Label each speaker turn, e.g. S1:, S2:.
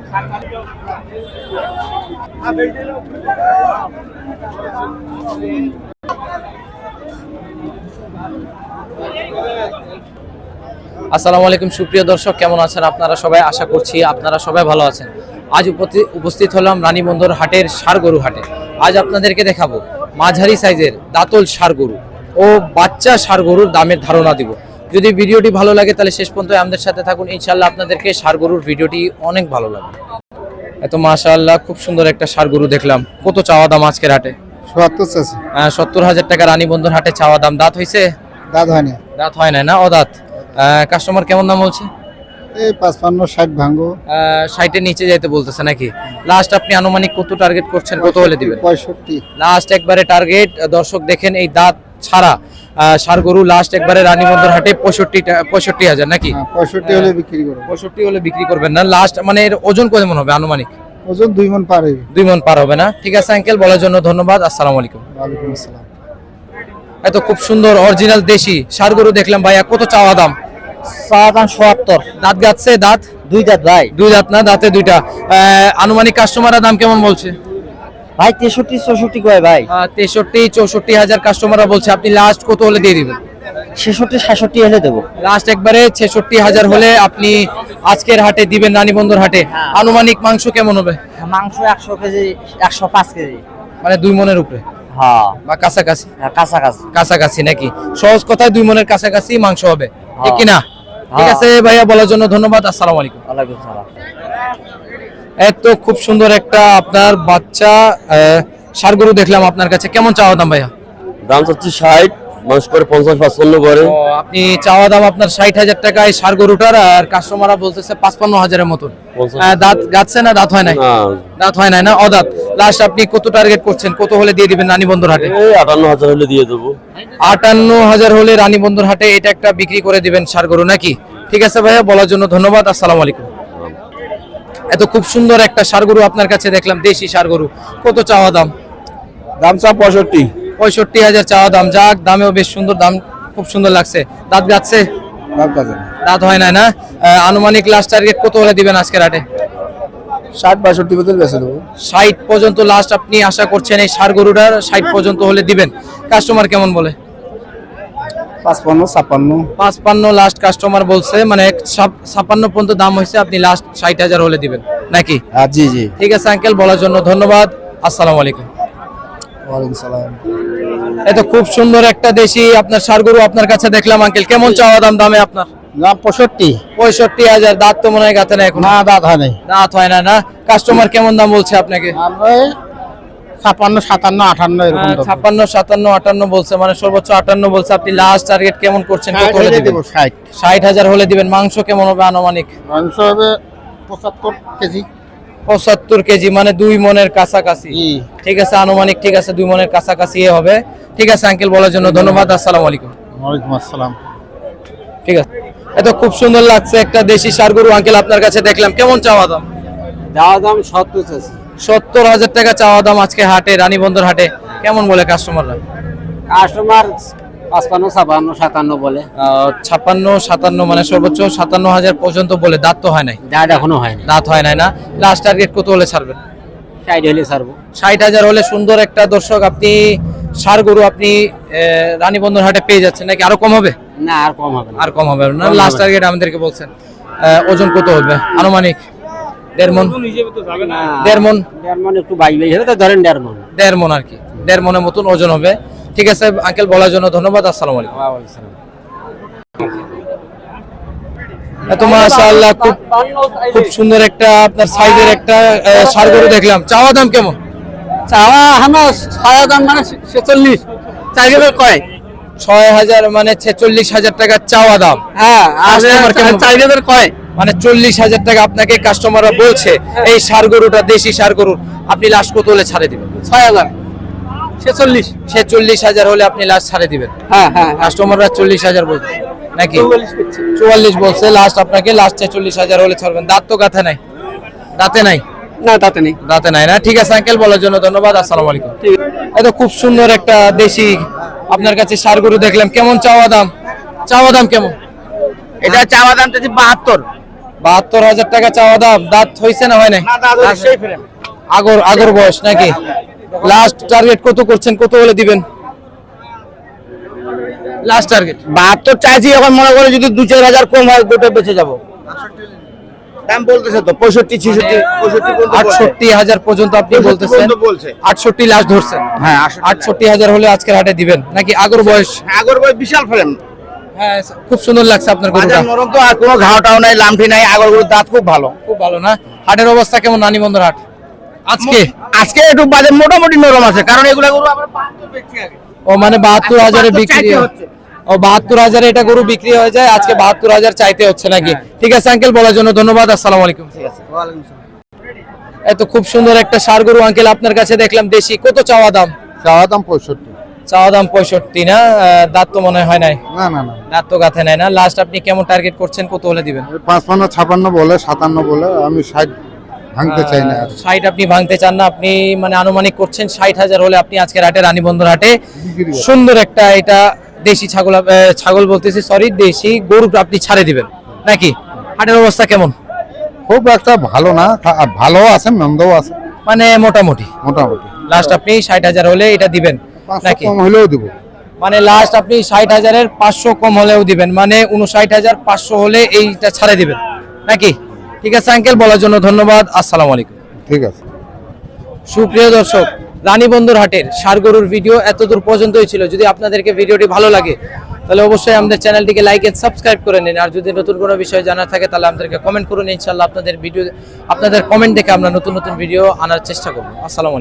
S1: আসসালামু আলাইকুম সুপ্রিয় দর্শক, কেমন আছেন আপনারা সবাই? আশা করছি আপনারা সবাই ভালো আছেন। আজ উপস্থিত হলাম রানীবন্দর হাটের ষাঁড় গরু হাটে। আজ আপনাদেরকে দেখাবো মাঝারি সাইজের দাঁতল ষাঁড় গরু ও বাচ্চা ষাঁড় গরুর দামের ধারণা দিব। যদি ভিডিওটি ভালো লাগে তাহলে শেষ পর্যন্ত আমাদের সাথে থাকুন, ইনশাআল্লাহ আপনাদেরকে ষাঁড় গরুর ভিডিওটি অনেক ভালো লাগবে। এত মাশাআল্লাহ খুব সুন্দর একটা ষাঁড় গরু দেখলাম। কত চাওয়া দাম আজকের হাটে? 70,000 টাকা রানীবন্দর হাটে চাওয়া দাম। দাঁত হয়েছে?
S2: দাঁত হয়নি।
S1: দাঁত হয় না, অদাঁত। কাস্টমার কেমন দাম বলছে?
S2: এই 55-60 ভাঙবো।
S1: 60-এর নিচে যাইতে বলতেছে নাকি? লাস্ট আপনি আনুমানিক কত টার্গেট করছেন, কত হলে দিবেন?
S2: 65।
S1: লাস্ট একবারে টার্গেট। দর্শক দেখেন এই দাঁত ছাড়া ষাঁড় গরু লাস্ট একবারে রানীবন্দর হাটে 65,000 নাকি?
S2: 65 হলে বিক্রি করব।
S1: 65 হলে বিক্রি করবেন না? লাস্ট মানে এর ওজন কেমন হবে আনুমানিক?
S2: ওজন 2 মণ পার হবে।
S1: 2 মণ পার হবে না? ঠিক আছে আঙ্কেল, বলার জন্য ধন্যবাদ। আসসালামু আলাইকুম।
S2: ওয়ালাইকুম আসসালাম।
S1: এত খুব সুন্দর অরিজিনাল দেশি ষাঁড় গরু দেখলাম ভাইয়া, কত চাওয়া দাম?
S2: চাওয়া দাম 77।
S1: দাঁত গাচ্ছে? দাঁত
S2: 2 দাঁত ভাই।
S1: 2 দাঁত না, দাঁতে 2টা। আনুমানিক কাস্টমাররা দাম কেমন বলছে
S2: ভাই? 63-64 কয় ভাই।
S1: 63-64 কাস্টমাররা বলছে। আপনি লাস্ট কত হলে দিয়ে দিবেন?
S2: 66-67 হলে দেব।
S1: লাস্ট একবারে 66,000 হলে আপনি আজকের হাটে দিবেন, রানীবন্দর হাটে। আনুমানিক মাংস কেমন হবে?
S2: মাংস 100 কেজি, 105 কেজি,
S1: মানে 2 মণের উপরে?
S2: হ্যাঁ,
S1: বা কাছাকাছি?
S2: কাছাকাছি।
S1: কাছাকাছি নাকি? সহজ কথায় 2 মণের কাছাকাছি মাংস হবে, ঠিক কি না? ঠিক আছে ভাইয়া, বলার জন্য ধন্যবাদ। আসসালামু আলাইকুম।
S2: ওয়ালাইকুম আসসালাম।
S1: এত খুব সুন্দর একটা আপনার বাচ্চা ষাঁড় গরু দেখলাম আপনার কাছে। কেমন চাওয়া দাম ভাইয়া?
S3: দাম চাচ্ছি 60, মানুষ করে 50-55 করে।
S1: আপনি চাওয়া দাম আপনার 60,000 টাকা এই ষাঁড় গরুটার, আর কাস্টমাররা বলতেছে 55,000 এর মতন। দাঁত গাচ্ছে না? দাঁত হয় নাই? দাঁত হয় নাই না, অদাঁত। লাস্ট আপনি কত টার্গেট করছেন, কত হলে দিয়ে দিবেন রানীবন্দর হাটে?
S3: 58,000 হলে দিয়ে দেবো।
S1: 58,000 হলে রানীবন্দর হাটে এটা একটা বিক্রি করে দিবেন ষাঁড় গরু নাকি? ঠিক আছে ভাইয়া, বলার জন্য ধন্যবাদ। আসসালামু আলাইকুম। এত খুব সুন্দর একটা ষাঁড় গরু আপনার কাছে দেখলাম, দেশি ষাঁড় গরু। কত চাওয়া দাম?
S3: দাম চা 65।
S1: 65,000 চাওয়া দাম। যাক, দামেও বেশ সুন্দর, দাম খুব সুন্দর লাগছে। দাঁত গাচ্ছে? দাঁত হয় না না? আনুমানিক লাস্ট টার্গেট কত হলে দিবেন আজকের হাটে?
S2: 60-62 বদল বেচে দেব।
S1: 60 পর্যন্ত লাস্ট আপনি আশা করছেন এই ষাঁড় গরুটার? 60 পর্যন্ত হলে দিবেন। কাস্টমার কেমন বলে? 55 লাস্ট কাস্টমার বলছে, মানে 56 পর্যন্ত দাম হয়েছে। আপনি লাস্ট 60,000 হলে দিবেন নাকি?
S2: জি জি।
S1: ঠিক আছে আঙ্কেল, বলার জন্য ধন্যবাদ। আসসালামু আলাইকুম।
S2: ওয়ালাইকুম সালাম।
S1: এত খুব সুন্দর একটা দেশি আপনার ষাঁড় গরু আপনার কাছে দেখলাম আঙ্কেল। কেমন চাওয়া দাম দামে আপনার?
S2: দাম
S1: 65,000। দাঁত তো মনে হয় গাতে না এখন?
S2: না, দাঁত হয় নাই।
S1: দাঁত হয় না না? কাস্টমার কেমন দাম বলছে আপনাকে?
S2: 56, 57, 58 এরকম।
S1: 56, 57, 58 বলছে, মানে সর্বোচ্চ 58 বলছে। আপনি লাস্ট টার্গেট কেমন করছেন, কত হলে দিবেন? 60,000 হলে দিবেন। মাংস কেমন হবে আনুমানিক?
S2: মাংস হবে 75 কেজি।
S1: 75 কেজি, মানে 2 মণের কাছাকাছি। ঠিক আছে আনুমানিক, ঠিক আছে 2 মণের কাছাকাছি হবে। ঠিক আছে আঙ্কেল, বলার জন্য ধন্যবাদ। আসসালামু আলাইকুম।
S2: ওয়ালাইকুম আসসালাম।
S1: ঠিক আছে। এত খুব সুন্দর লাগছে একটা দেশি ষাঁড় গরু আঙ্কেল আপনার কাছে দেখলাম। কেমন চাওয়া দাম?
S2: চাওয়া দাম 70।
S1: 70,000 টাকা চাওয়া দাম আজকে হাটে, রানীবন্দর হাটে। কেমন বলে কাস্টমাররা?
S2: কাস্টমার 55, 56, 57 বলে।
S1: 56, 57 মানে সর্বোচ্চ 57,000 পর্যন্ত বলে। দাঁত তো হয় নাই?
S2: দাঁত এখনো হয়নি।
S1: দাঁত হয় নাই না? লাস্ট টার্গেট কত হলে ছাড়বেন?
S2: 60 হলে ছাড়বো।
S1: 60,000 হলে সুন্দর একটা দর্শক আপনি ষাঁড় গরু আপনি রানীবন্দর হাটে পেয়ে যাচ্ছেন নাকি? আরো কম হবে?
S2: না, আর কম হবে না।
S1: আর কম হবে না? লাস্ট টার্গেট আমাদেরকে বলছেন। ওজন কত হবে আনুমানিক? 1.5 মণ? 1.5 মণ?
S2: 1.5 মণ একটু বাইবে হবে তো, ধরেন 1.5 মণ।
S1: 1.5 মণ আর কি, 1.5 মণের মতন ওজন হবে। ঠিক আছে আঙ্কেল, বলার জন্য ধন্যবাদ। আসসালামু আলাইকুম। এত মাশাআল্লাহ খুব সুন্দর একটা আপনার সাইজের একটা ষাঁড় গরু দেখলাম। চাওয়া দাম কেমন?
S2: চাওয়া আমার চাওয়া দাম মানে 46। চাইলে কয়
S1: 6,000, মানে 46,000 টাকা চাওয়া দাম।
S2: হ্যাঁ, আর চাইলে কয়
S1: মানে 40,000 টাকা আপনাকে কাস্টমাররা বলছে এই ষাঁড় গরুটা, দেশি ষাঁড় গরু। আপনি লাস্ট কত হলে ছাড়ে দিবেন?
S2: 6,000।
S1: 46,000 হলে আপনি লাস্ট ছাড়ে দিবেন?
S2: হ্যাঁ হ্যাঁ,
S1: কাস্টমাররা 40,000 বলছে নাকি? 44 বলছে লাস্ট আপনাকে। লাস্ট 46,000 হলে ছাড়বেন। দাঁত তো গাতে নাই? দাঁতে নাই
S2: না, দাঁতে নেই।
S1: দাঁতে নাই না? ঠিক আছে আঙ্কেল, বলার জন্য ধন্যবাদ। আসসালামু আলাইকুম। এত খুব সুন্দর একটা দেশি আপনার কাছে ষাঁড় গরু দেখলাম। কেমন চাওয়া দাম? চাওয়া দাম কেমন?
S2: এটা চাওয়া দাম 72।
S1: 72,000 টাকা চাওয়া দাম। দাঁত হইছে না হয় নাই? আগর বয়স নাকি? লাস্ট টার্গেট কত করছেন, কত হলে দিবেন? লাস্ট টার্গেট
S2: 72 চাইছি, এখন মনে করে যদি 2-4 কম হয় গোটা বেঁচে যাবো। দাম বলতেছে তো 65-66
S1: 68,000 পর্যন্ত আপনি বলতেছেন। 68 লাস্ট ধরছেন।
S2: হ্যাঁ
S1: 68,000 হলে আজকের হাটে দিবেন নাকি? আগর বয়স
S2: আগর বই বিশাল ফ্রেম,
S1: হ্যাঁ, খুব সুন্দর লাগছে আপনার গরুটা।
S2: বাজার নরম তো, আর কোনো ঘাওটাও নাই, লামঠি নাই, আগর গরুর দাঁত খুব ভালো।
S1: খুব ভালো না? হাটের অবস্থা কেমন রানীবন্দর হাট আজকে?
S2: আজকে একটু বাজার মোটামুটি নরম আছে, কারণ এগুলা গরু আমরা 500 বেচছি আগে।
S1: ও মানে 72,000 বিক্রি
S2: চাইতে
S1: হয়।
S2: হচ্ছে।
S1: ও 72,000 এটা গরু বিক্রি হয়ে যায়, আজকে 72,000 চাইতে হচ্ছে নাকি? ঠিক আছে আঙ্কেল, বলার জন্য ধন্যবাদ। আসসালামু আলাইকুম।
S2: ঠিক আছে, ওয়ালাইকুম আসসালাম।
S1: এত খুব সুন্দর একটা ষাঁড় গরু আঙ্কেল আপনার কাছে দেখলাম, দেশি। কত চাওয়া দাম?
S4: চাওয়া দাম 65।
S1: চাওয়া দাম 65 না? দাঁত তো মনে হয় নাই,
S4: না না না,
S1: দাঁত তো গাথে নাই না। লাস্ট আপনি কেমন টার্গেট করছেন, কত হলে দিবেন?
S4: 55-56 বলে, 57 বলে, আমি 60 ভাঙতে চাই না আর।
S1: 60 আপনি ভাঙতে চান না, আপনি মানে আনুমানিক করছেন 60,000 হলে আপনি আজকের হাটে রানীবন্দর হাটে
S4: বিক্রি হবে।
S1: সুন্দর একটা এটা দেশি ছাগল বলতেছি, সরি, দেশি গরু আপনি ছাড়ে দিবেন নাকি? হাটের অবস্থা কেমন?
S4: খুব একটা ভালো না, ভালো আছে, মন্দও আছে,
S1: মানে মোটামুটি।
S4: মোটামুটি।
S1: লাস্ট আপনি 60,000 হলে এটা দিবেন
S4: 500
S1: নাকি?
S4: কম হলেও দিব।
S1: মানে লাস্ট আপনি 60,000-এর 500 কম হলেও দিবেন, মানে 59,500 হলে এইটা ছাড়ে দিবেন নাকি? ঠিক আছে আঙ্কেল, বলার জন্য ধন্যবাদ। আসসালামু আলাইকুম।
S4: ঠিক আছে।
S1: সুপ্রিয় দর্শক, রানীবন্দর হাটের ষাঁড় গরুর ভিডিও এতদূর পর্যন্তই ছিল। যদি আপনাদেরকে ভিডিওটি ভালো লাগে তাহলে অবশ্যই আমাদের চ্যানেলটিকে লাইক এন্ড সাবস্ক্রাইব করে নিন। আর যদি নতুন কোনো বিষয় জানার থাকে তাহলে আমাদেরকে কমেন্ট করুন। ইনশাআল্লাহ আপনাদের কমেন্ট দেখে আমরা নতুন নতুন ভিডিও আনার চেষ্টা করব। আসসালামু আলাইকুম।